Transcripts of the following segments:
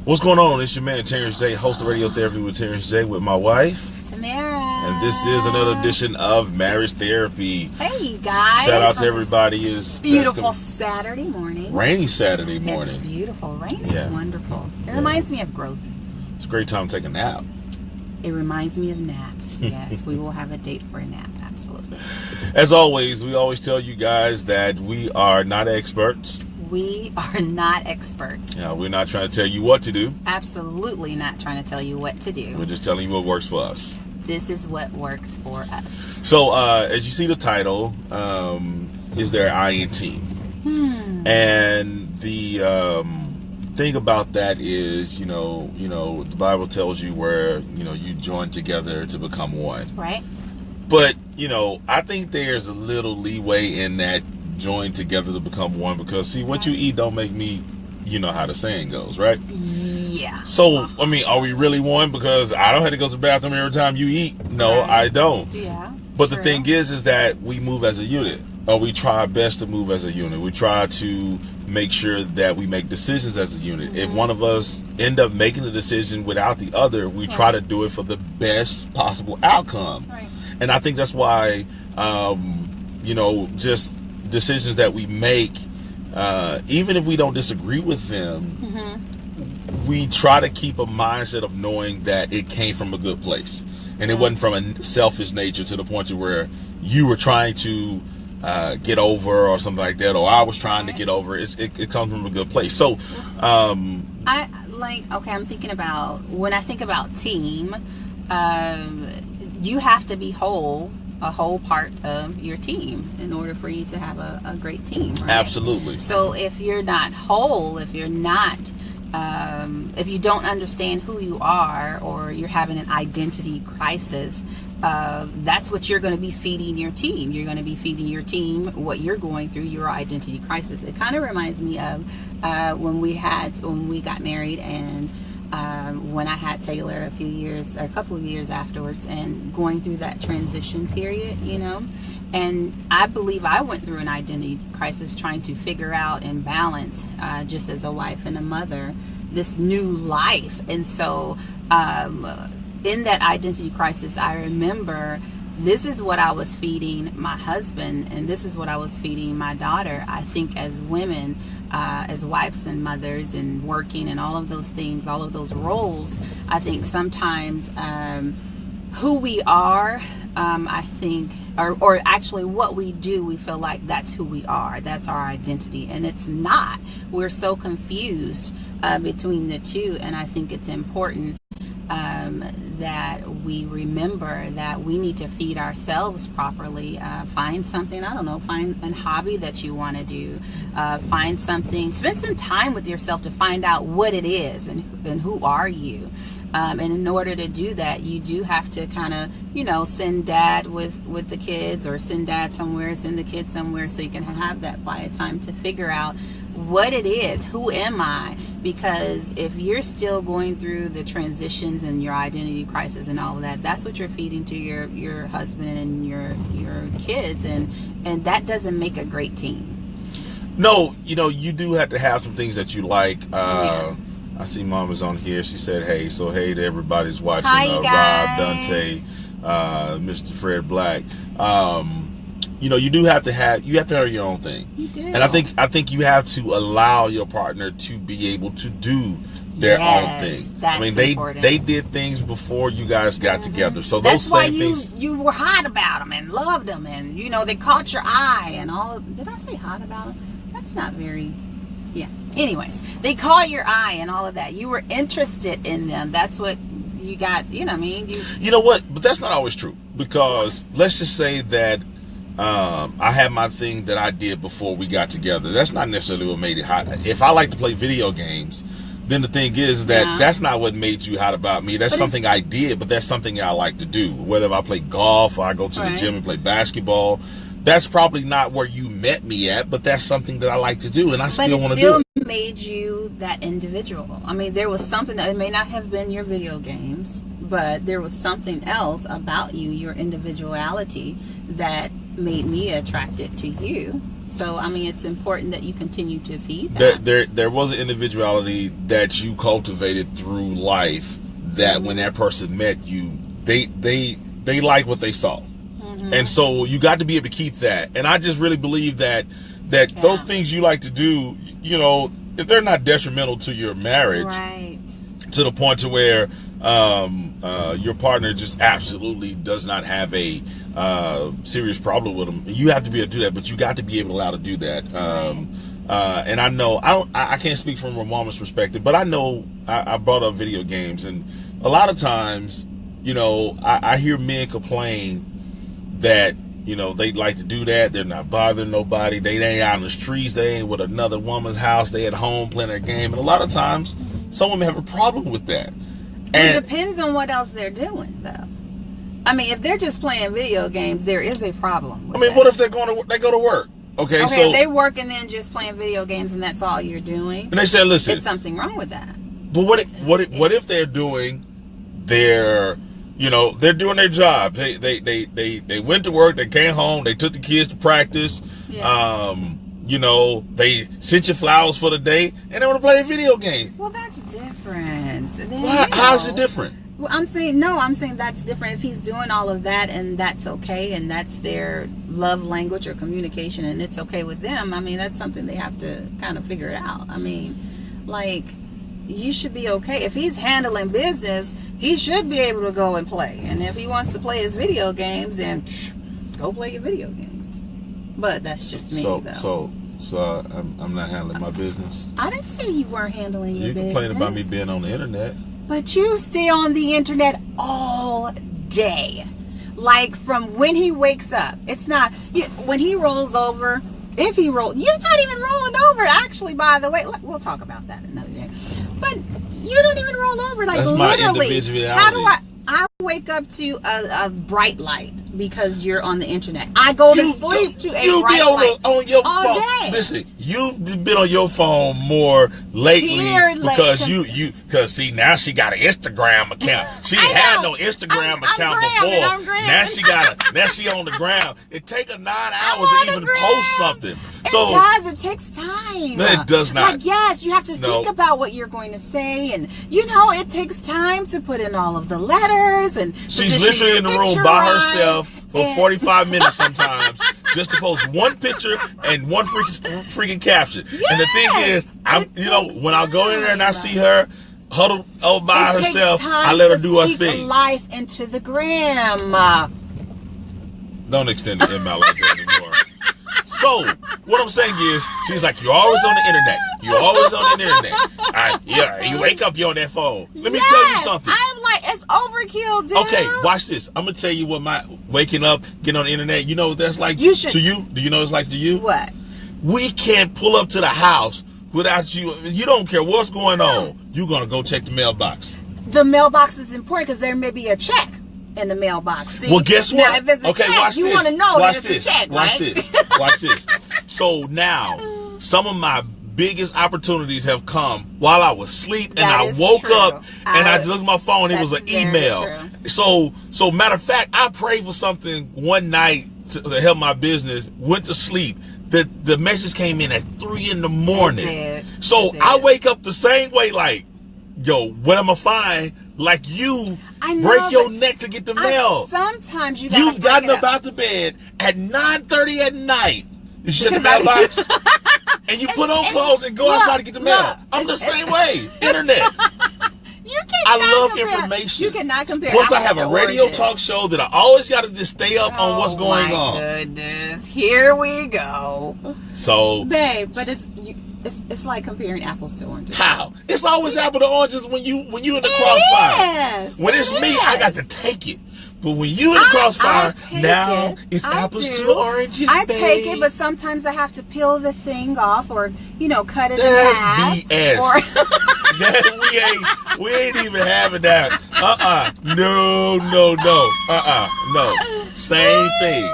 What's going on? It's your man Terance J, host of Radio Therapy with Terance J, with my wife Tamara. And this is another edition of Marriage Therapy. Hey, you guys. Shout out to everybody. It's beautiful Saturday morning. Rainy Saturday morning. It's beautiful. Rain is wonderful. It reminds me of growth. It's a great time to take a nap. It reminds me of naps. Yes, we will have a date for a nap. Absolutely. As always, we always tell you guys that we are not experts. We are not experts. Yeah, we're not trying to tell you what to do. Absolutely not trying to tell you what to do. We're just telling you what works for us. This is what works for us. So, as you see the title, is there I in team? And the thing about that is, you know, the Bible tells you where, you join together to become one. Right. But, I think there's a little leeway in that join together to become one, because see, what you eat don't make me, you know how the saying goes, right? Yeah. So, I mean, are we really one? Because I don't have to go to the bathroom every time you eat. No, right. I don't. Yeah. But the thing is that we move as a unit, or we try our best to move as a unit. We try to make sure that we make decisions as a unit. If one of us end up making a decision without the other, we try to do it for the best possible outcome. Right. And I think that's why, just decisions that we make, even if we don't disagree with them, we try to keep a mindset of knowing that it came from a good place, and it wasn't from a selfish nature to the point to where you were trying to get over or something like that, or I was trying to get over. It comes from a good place. So I'm thinking about, when I think about team, you have to be a whole part of your team in order for you to have a great team, right? Absolutely. So if you're not whole, if you're not, if you don't understand who you are, or you're having an identity crisis, that's what you're going to be feeding your team. You're going to be feeding your team what you're going through, your identity crisis. It kind of reminds me of when we got married, and when I had Taylor a couple of years afterwards, and going through that transition period, and I believe I went through an identity crisis, trying to figure out and balance, just as a wife and a mother, this new life. And so in that identity crisis, I remember this is what I was feeding my husband, and this is what I was feeding my daughter. I think as women, as wives and mothers, and working and all of those things, all of those roles, I think sometimes who we are, I think, or actually what we do, we feel like that's who we are, that's our identity, and it's not. We're so confused between the two, and I think it's important that we remember that we need to feed ourselves properly. Find something, find a hobby that you want to do. Find something, spend some time with yourself to find out what it is and who are you. And in order to do that, you do have to kind of, send dad with the kids, or send dad somewhere, send the kids somewhere, so you can have that quiet time to figure out what it is. Who am I? Because if you're still going through the transitions and your identity crisis and all of that, that's what you're feeding to your husband and your kids, and that doesn't make a great team. No, you do have to have some things that you like. I see Mama's on here. She said, hey to everybody's watching. Hi, you Rob, guys. Dante, Mr. Fred Black. You have to have your own thing. You do. And I think you have to allow your partner to be able to do their own thing. That's important. They did things before you guys got together. So that's those why same things, you were hot about them and loved them, and they caught your eye and all. Did I say hot about them? That's not very. Yeah. Anyways, they caught your eye and all of that. You were interested in them. That's what you got. You know what I mean? You know what? But that's not always true, because let's just say that I had my thing that I did before we got together. That's not necessarily what made it hot. If I like to play video games, then the thing is that that's not what made you hot about me. That's something I did, but that's something I like to do. Whether I play golf or I go to the gym and play basketball, that's probably not where you met me at, but that's something that I like to do, and I still want to do it. But it still made you that individual. I mean, there was something that, it may not have been your video games, but there was something else about you, your individuality, that made me attracted to you. So, I mean, it's important that you continue to feed that. There was an individuality that you cultivated through life that when that person met you, they like what they saw. And so you got to be able to keep that. And I just really believe that those things you like to do, you know, if they're not detrimental to your marriage, right, to the point to where your partner just absolutely does not have a serious problem with them, you have to be able to do that. But you got to be able to do that. And I know I can't speak from a woman's perspective, but I know I brought up video games, and a lot of times, you know, I hear men complain that, you know, they like to do that. They're not bothering nobody. They ain't out in the streets. They ain't with another woman's house. They at home playing their game. And a lot of times, some women have a problem with that. And it depends on what else they're doing, though. I mean, if they're just playing video games, there is a problem with that. what if they go to work? Okay, so if they work and then just playing video games and that's all you're doing, and they say, listen, it's something wrong with that. But what if they're doing their, you know, they're doing their job. They went to work, they came home, they took the kids to practice. Yeah. You know, they sent you flowers for the day, and they want to play a video game. Well, that's different. How's it different? Well, I'm saying that's different. If he's doing all of that and that's okay, and that's their love language or communication, and it's okay with them, I mean, that's something they have to kind of figure it out. I mean, like, you should be okay. If he's handling business, he should be able to go and play. And if he wants to play his video games, then go play your video games. But that's just me, though. So I'm not handling my business. I didn't say you weren't handling your business. You complain about me being on the internet. But you stay on the internet all day. Like, from when he wakes up. It's not, when he rolls over, if he rolls, you're not even rolling over. Actually, by the way, we'll talk about that another day. But you don't even roll over. Like, that's literally. My individuality. How do I wake up to a bright light because you're on the internet. I go to sleep to a bright light on your all phone. day. Listen, you've been on your phone more lately because see, now she got an Instagram account. She ain't had no Instagram account before. Now she on the ground. It take her 9 hours to even post something. It takes time. No, it does not. Like, yes, you have to think about what you're going to say, and it takes time to put in all of the letters, and she's literally in the room by herself for 45 minutes sometimes just to post one picture and one freaking caption. Yes, and the thing is, when I go in there and I see her huddled by herself, I let her do her thing. Life into the gram. Don't extend the email like that anymore. So, what I'm saying is, she's like, you're always on the internet. You're always on the internet. You wake up, you're on that phone. Let me tell you something. I'm like, it's overkill, dude. Okay, watch this. I'm going to tell you what my waking up, getting on the internet, you know what that's like to you? Do you know what it's like to you? What? We can't pull up to the house without you. You don't care what's going on. You're going to go check the mailbox. The mailbox is important because there may be a check in the mailbox. See? Well, guess what? Now, if it's a check, watch you this. want to know watch that it's a check, watch right? this. Watch this. So now, some of my biggest opportunities have come while I was asleep, and I woke up and I looked at my phone. It was an email. So matter of fact, I prayed for something one night to help my business. Went to sleep. The message came in at 3 a.m. So I wake up the same way, like, yo, what am I find? Like you break your neck to get the mail. Sometimes you've gotten up out the bed at 9:30 at night. You shut the mailbox and you put on clothes and go outside to get the mail. I'm the same way. Internet. I love information. You cannot compare. Plus, I have a radio talk show that I always got to just stay up on what's going on. Goodness, here we go. So, babe, but it's like comparing apples to oranges. How? It's always apple to oranges when you in the crossfire. When it's me, I got to take it. But when you in the crossfire, now it's apples to oranges, I take it, but sometimes I have to peel the thing off or, cut it in half. That's BS. We ain't even having that. No. No. Same thing.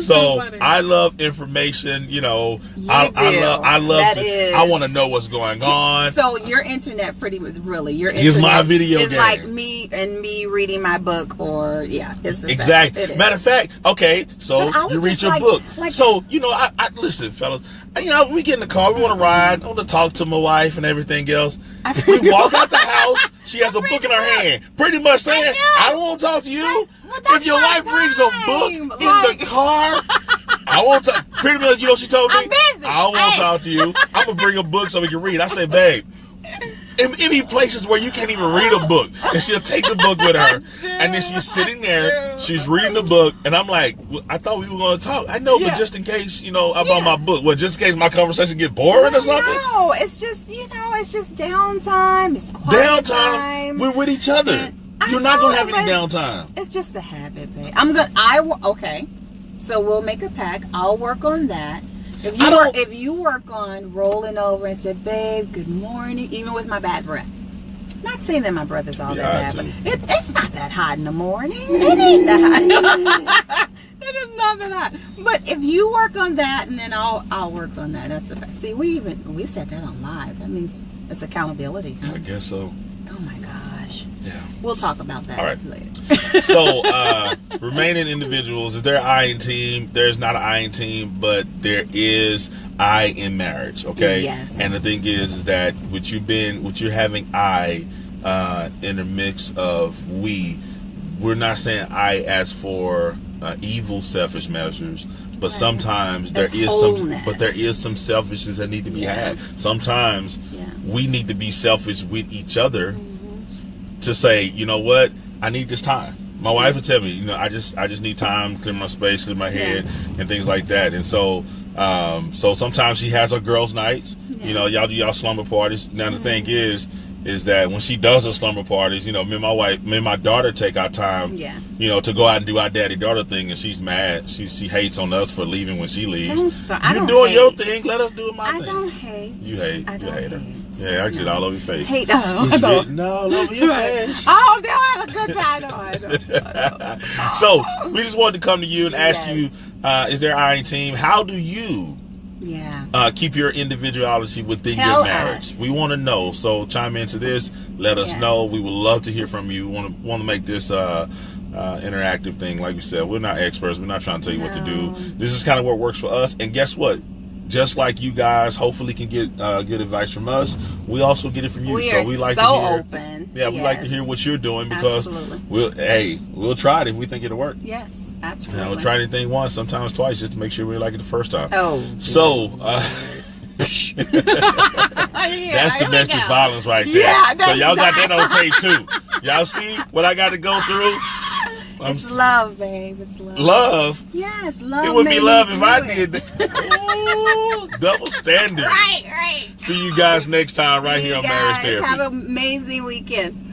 So funny. I love information. You know, You I do. love. That is- I want to know what's going on. So your internet pretty much really your It's internet my video is game. like me reading my book, or it's the Exactly. same. It is. Matter of fact, okay, so But I would you read just your like- book. like- So, you know, I listen, fellas. You know, we get in the car, we want to ride, I want to talk to my wife and everything else. We walk out the house, she has a book in her hand, pretty much saying, I don't want to talk to you. That's If your my wife brings a book time. in the car, I won't talk. Pretty much, you know, she told me, I'm busy. I don't want to talk to you. I'm going to bring a book so we can read. I say, babe, it be places where you can't even read a book, and she'll take the book with her, and then she's sitting there, she's reading the book, and I'm like, well, I thought we were going to talk. I know, but just in case, you know, about my book, well, just in case my conversation get boring or something. No, it's just it's just downtime. It's quiet time. We're with each other. And You're I not going know, to have any but downtime. It's just a habit, babe. Okay. So we'll make a pact. I'll work on that. If you work on rolling over and say, babe, good morning, even with my bad breath. Not saying that my breath is all that bad, but it's not that hot in the morning. It ain't that hot. It is not that hot. But if you work on that, and then I'll work on that. That's the best. See, we said that on live. That means it's accountability. Huh? I guess so. Oh my gosh. Yeah. We'll talk about that later. So, remaining individuals, is there an I in team? There's not an I in team, but there is I in marriage, okay? Yes. And the thing is that what you're having I in the mix of we're not saying I as for evil, selfish measures, but sometimes there is some selfishness that need to be had. Sometimes we need to be selfish with each other. To say, you know what, I need this time. My wife would tell me, you know, I just need time to clear my space, clear my head, and things like that. And so, so sometimes she has her girls' nights. You know, y'all do y'all slumber parties. Now the thing is that when she does her slumber parties, you know, me and my daughter take our time, you know, to go out and do our daddy-daughter thing, and she's mad. She hates on us for leaving when she leaves. You're doing your thing. Let us do my thing. I don't hate. You hate. I don't hate. Yeah, I get it all over your face. Hate. No, all over your face. Oh, they'll have a good time. No, I don't. So we just wanted to come to you and ask you, is there I in team? How do you keep your individuality within your marriage? We want to know. So chime into this. Let us know. We would love to hear from you. We want to make this interactive thing. Like we said, we're not experts. We're not trying to tell you what to do. This is kind of what works for us. And guess what? Just like you guys hopefully can get good advice from us, we also get it from you. We like to hear. Open. Yeah, we like to hear what you're doing, because we'll try it if we think it'll work. Yes, absolutely. We'll try anything once, sometimes twice, just to make sure we like it the first time. Oh. So that's domestic violence right there. Yeah, so y'all got that on tape too. Y'all see what I got to go through? It's love, babe. It's love. Love? Yes, love. It would be love if I did that. Ooh, double standard. Right. See you guys next time right here on Marriage Therapy. Have an amazing weekend.